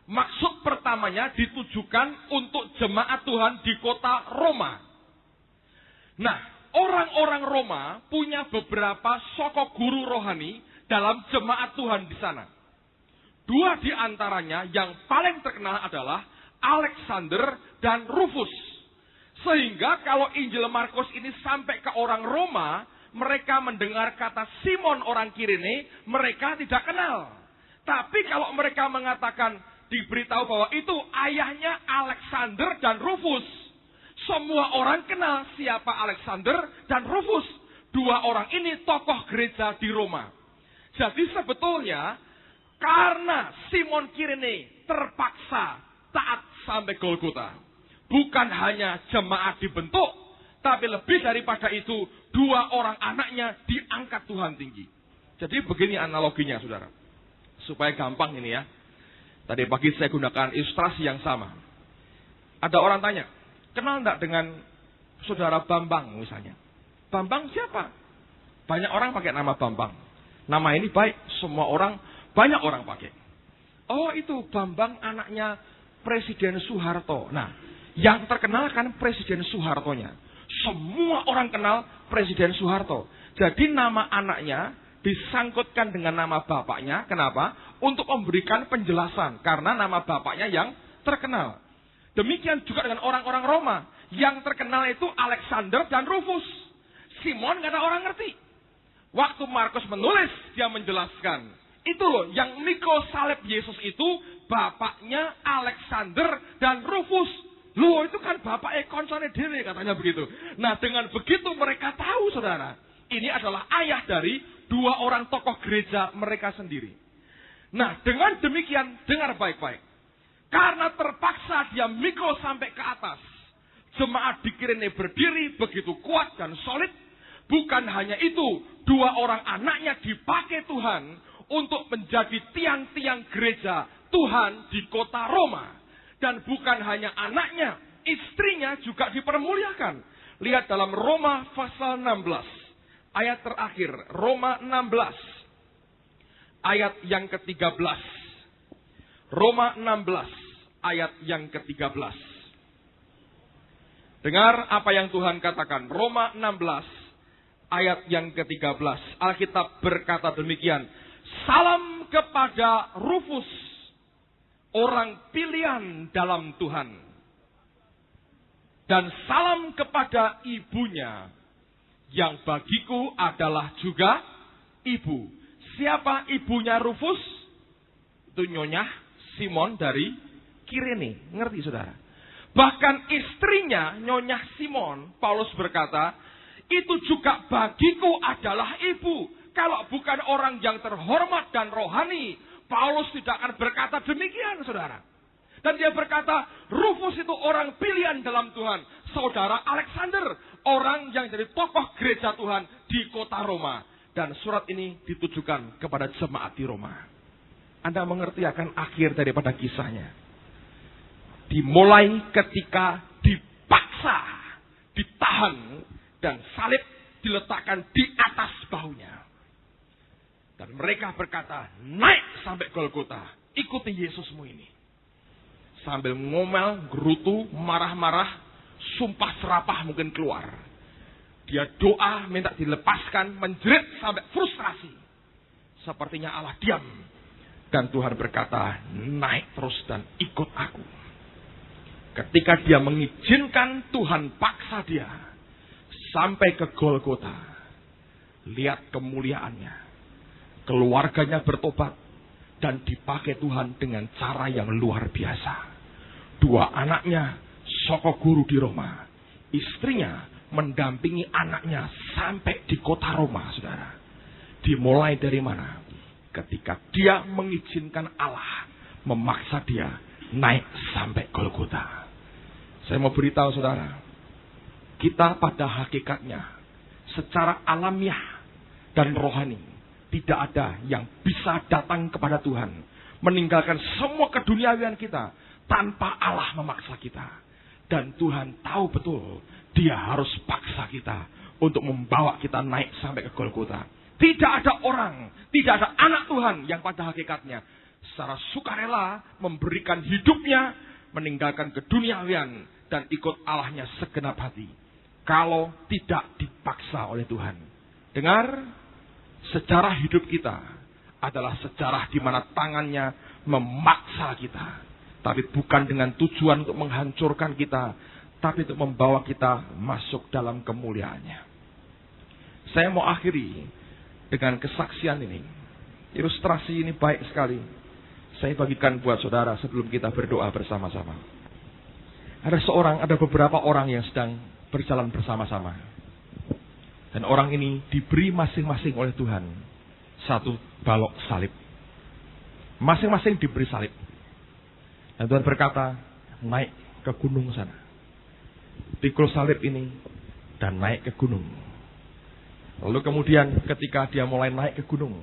Maksud pertamanya ditujukan untuk jemaat Tuhan di kota Roma. Nah, orang-orang Roma punya beberapa sosok guru rohani dalam jemaat Tuhan di sana. Dua di antaranya yang paling terkenal adalah Alexander dan Rufus. Sehingga kalau Injil Markus ini sampai ke orang Roma, mereka mendengar kata Simon orang Kirene, mereka tidak kenal. Tapi kalau mereka mengatakan, diberitahu bahwa itu ayahnya Alexander dan Rufus, semua orang kenal siapa Alexander dan Rufus. Dua orang ini tokoh gereja di Roma. Jadi sebetulnya karena Simon Kirene terpaksa taat sampai Golgota. Bukan hanya jemaat dibentuk, tapi lebih daripada itu, dua orang anaknya diangkat Tuhan tinggi. Jadi begini analoginya saudara. Supaya gampang ini ya. Tadi pagi saya gunakan ilustrasi yang sama. Ada orang tanya, kenal enggak dengan saudara Bambang misalnya? Bambang siapa? Banyak orang pakai nama Bambang. Nama ini baik, banyak orang pakai. Oh itu Bambang anaknya Presiden Soeharto. Nah, yang terkenal kan Presiden Soehartonya. Semua orang kenal Presiden Soeharto. Jadi nama anaknya disangkutkan dengan nama bapaknya. Kenapa? Untuk memberikan penjelasan. Karena nama bapaknya yang terkenal. Demikian juga dengan orang-orang Roma. Yang terkenal itu Alexander dan Rufus. Simon nggak ada orang ngerti. Waktu Markus menulis, dia menjelaskan. Itu loh, yang mikul salib Yesus itu bapaknya Alexander dan Rufus. Loh, itu kan bapaknya koncone dhewe katanya begitu. Nah, dengan begitu mereka tahu, saudara. Ini adalah ayah dari dua orang tokoh gereja mereka sendiri. Nah, dengan demikian, dengar baik-baik. Karena terpaksa dia mikul sampai ke atas. Jemaat di Kirene berdiri begitu kuat dan solid. Bukan hanya itu, dua orang anaknya dipakai Tuhan untuk menjadi tiang-tiang gereja Tuhan di kota Roma. Dan bukan hanya anaknya, istrinya juga dipermuliakan. Lihat dalam Roma pasal 16. Ayat terakhir, Roma 16. Ayat yang ke-13. Roma 16, ayat yang ke-13. Dengar apa yang Tuhan katakan. Roma 16, ayat yang ke-13. Alkitab berkata demikian. Salam kepada Rufus, orang pilihan dalam Tuhan. Dan salam kepada ibunya, yang bagiku adalah juga ibu. Siapa ibunya Rufus? Itu Nyonya Simon dari Kirene. Ngerti saudara? Bahkan istrinya Nyonya Simon, Paulus berkata, itu juga bagiku adalah ibu. Kalau bukan orang yang terhormat dan rohani, Paulus tidak akan berkata demikian, saudara. Dan dia berkata, Rufus itu orang pilihan dalam Tuhan. Saudara Alexander, orang yang jadi tokoh gereja Tuhan di kota Roma. Dan surat ini ditujukan kepada jemaat di Roma. Anda mengerti akan akhir daripada kisahnya. Dimulai ketika dipaksa, ditahan, dan salib diletakkan di atas bahunya. Dan mereka berkata, naik sampai Golgota, ikuti Yesusmu ini. Sambil ngomel, gerutu, marah-marah, sumpah serapah mungkin keluar. Dia doa, minta dilepaskan, menjerit sampai frustrasi. Sepertinya Allah diam. Dan Tuhan berkata, naik terus dan ikut aku. Ketika dia mengizinkan, Tuhan paksa dia. Sampai ke Golgota. Lihat kemuliaannya. Keluarganya bertobat. Dan dipakai Tuhan dengan cara yang luar biasa. Dua anaknya soko guru di Roma. Istrinya mendampingi anaknya sampai di kota Roma, saudara. Dimulai dari mana? Ketika dia mengizinkan Allah memaksa dia naik sampai Golgota. Saya mau beritahu saudara, kita pada hakikatnya secara alamiah dan rohani tidak ada yang bisa datang kepada Tuhan, meninggalkan semua keduniawian kita tanpa Allah memaksa kita. Dan Tuhan tahu betul, dia harus paksa kita untuk membawa kita naik sampai ke Golgota. Tidak ada orang, tidak ada anak Tuhan yang pada hakikatnya secara sukarela memberikan hidupnya, meninggalkan keduniawian dan ikut Allahnya segenap hati. Kalau tidak dipaksa oleh Tuhan. Dengar, sejarah hidup kita adalah sejarah di mana tangannya memaksa kita. Tapi bukan dengan tujuan untuk menghancurkan kita, tapi untuk membawa kita masuk dalam kemuliaannya. Saya mau akhiri dengan kesaksian ini. Ilustrasi ini baik sekali. Saya bagikan buat saudara sebelum kita berdoa bersama-sama. Ada beberapa orang yang sedang berjalan bersama-sama. Dan orang ini diberi masing-masing oleh Tuhan satu balok salib. Masing-masing diberi salib. Dan Tuhan berkata, naik ke gunung sana. Pikul salib ini dan naik ke gunung. Lalu kemudian ketika dia mulai naik ke gunung,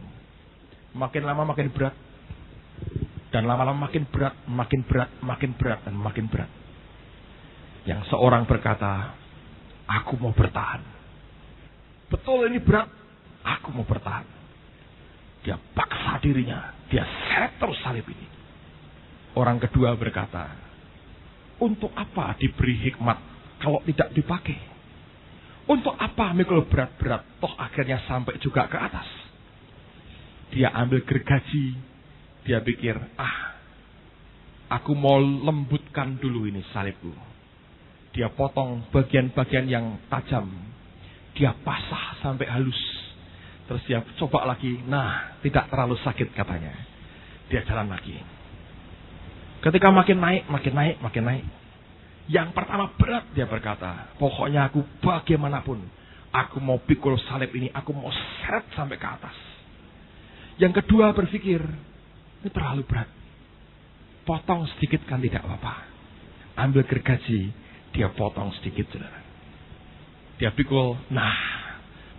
makin lama makin berat. Dan lama-lama makin berat, makin berat, makin berat, dan makin berat. Yang seorang berkata, aku mau bertahan. Betul ini berat, aku mau bertahan. Dia paksa dirinya, dia seret terus salib ini. Orang kedua berkata, untuk apa diberi hikmat kalau tidak dipakai? Untuk apa mikul berat-berat, toh akhirnya sampai juga ke atas. Dia ambil gergaji, dia pikir, aku mau lembutkan dulu ini salibku. Dia potong bagian-bagian yang tajam. Dia pasah sampai halus. Terus dia coba lagi, tidak terlalu sakit katanya. Dia jalan lagi. Ketika makin naik, makin naik, makin naik. Yang pertama berat, dia berkata, pokoknya aku bagaimanapun, aku mau pikul salib ini, aku mau seret sampai ke atas. Yang kedua berpikir, ini terlalu berat. Potong sedikit kan tidak apa-apa. Ambil gergaji, dia potong sedikit, saudara. Dia pikul,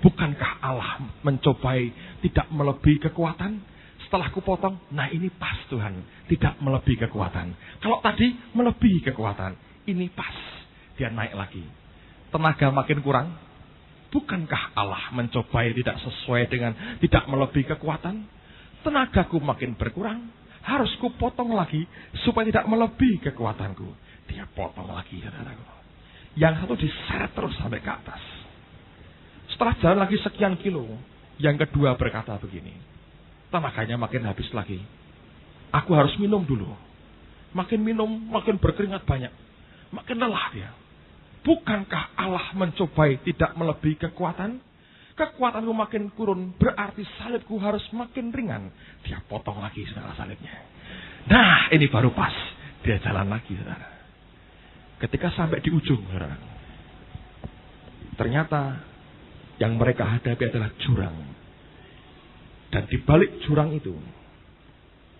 bukankah Allah mencobai tidak melebihi kekuatan? Setelah aku potong, ini pas Tuhan, tidak melebihi kekuatan. Kalau tadi melebihi kekuatan. Ini pas. Dia naik lagi. Tenaga makin kurang. Bukankah Allah mencobai tidak sesuai dengan tidak melebihi kekuatan? Tenagaku makin berkurang. Harus ku potong lagi supaya tidak melebihi kekuatanku. Dia potong lagi, saudaraku. Yang satu diseret terus sampai ke atas. Setelah jalan lagi sekian kilo, yang kedua berkata begini. Tenaganya makin habis lagi. Aku harus minum dulu. Makin minum, makin berkeringat banyak. Makin lelah dia. Bukankah Allah mencobai tidak melebihi kekuatan? Kekuatanku makin kurun, berarti salibku harus makin ringan. Dia potong lagi, saudara, salibnya. Ini baru pas. Dia jalan lagi, saudara. Ketika sampai di ujung, saudara, ternyata yang mereka hadapi adalah jurang. Dan di balik jurang itu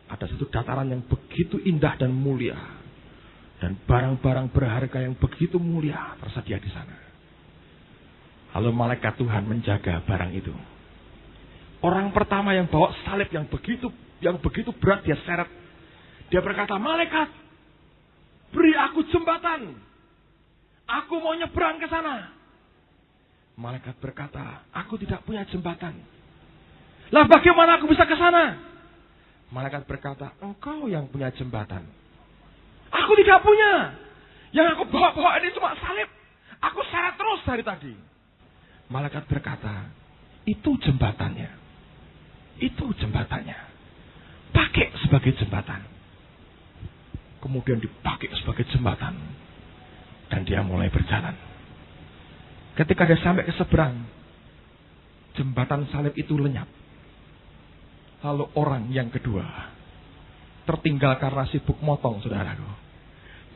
ada satu dataran yang begitu indah dan mulia. Dan barang-barang berharga yang begitu mulia tersedia di sana. Lalu malaikat Tuhan menjaga barang itu. Orang pertama yang bawa salib yang begitu berat dia seret. Dia berkata, malaikat, beri aku jembatan. Aku mau nyebrang ke sana. Malaikat berkata, aku tidak punya jembatan. Lah bagaimana aku bisa ke sana? Malaikat berkata, engkau yang punya jembatan. Aku tidak punya. Yang aku bawa ini cuma salib. Aku seret terus dari tadi. Malaikat berkata, itu jembatannya. Itu jembatannya. Pakai sebagai jembatan. Kemudian dipakai sebagai jembatan. Dan dia mulai berjalan. Ketika dia sampai ke seberang, jembatan salib itu lenyap. Lalu orang yang kedua tertinggal karena sibuk motong, saudaraku.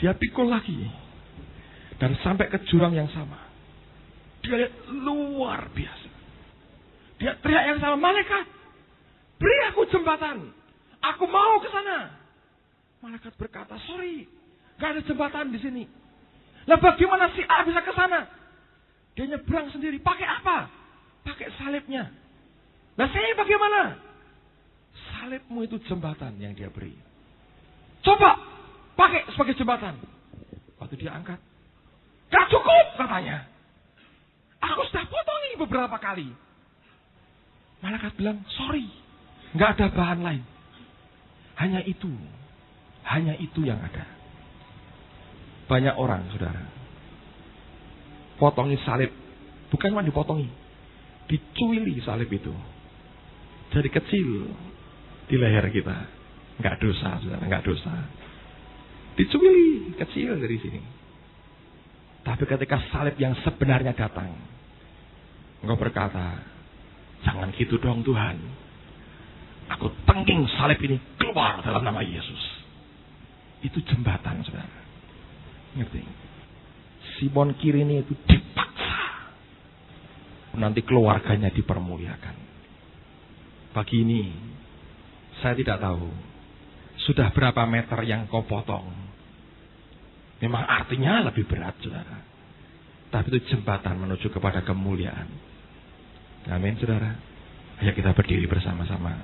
Dia pikul lagi. Dan sampai ke jurang yang sama. Dia lihat luar biasa. Dia teriak yang sama, malaikat, beri aku jembatan. Aku mau ke sana. Malaikat berkata, sorry, gak ada jembatan di sini. Lah bagaimana si A bisa ke sana? Dia nyebrang sendiri. Pakai apa? Pakai salibnya. Lah saya bagaimana? Salibmu itu jembatan yang dia beri. Coba pakai sebagai jembatan. Waktu dia angkat, gak cukup katanya. Aku sudah potongi beberapa kali. Malaikat bilang, sorry, gak ada bahan lain. Hanya itu yang ada. Banyak orang, saudara, potongi salib. Bukan cuma dipotongi, dicuili salib itu. Jadi kecil di leher kita. Enggak dosa, saudara, enggak dosa. Dicuili kecil dari sini. Tapi ketika salib yang sebenarnya datang, engkau berkata, jangan gitu dong Tuhan. Aku tengking salib ini keluar dalam nama Yesus. Itu jembatan, saudara. Ngerti? Simon Kirene itu dipaksa. Nanti keluarganya dipermuliakan. Pagi ini, saya tidak tahu sudah berapa meter yang kau potong. Memang artinya lebih berat, saudara. Tapi itu jembatan menuju kepada kemuliaan. Amin, saudara. Ayo kita berdiri bersama-sama.